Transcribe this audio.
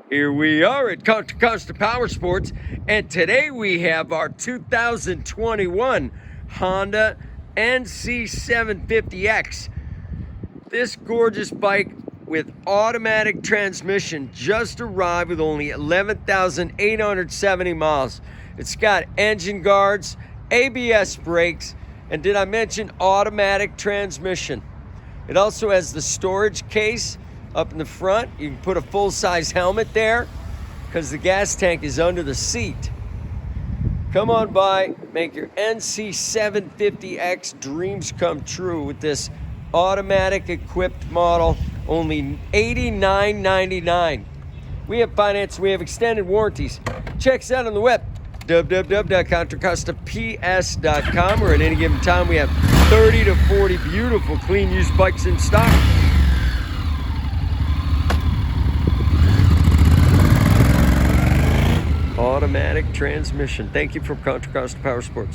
Here we are at Contra Costa Powersports, and today we have our 2021 Honda NC750X. This gorgeous bike with automatic transmission just arrived with only 11,870 miles. It's got engine guards, ABS brakes, and did I mention automatic transmission? It also has the storage case up in the front. You can put a full-size helmet there because the gas tank is under the seat. Come on by, make your NC750X dreams come true with this automatic equipped model, only $89.99. We have finance, we have extended warranties. Check us out on the web, www.contracostaps.com, or at any given time we have 30 to 40 beautiful clean used bikes in stock. Automatic transmission. Thank you from Contra Costa Powersports.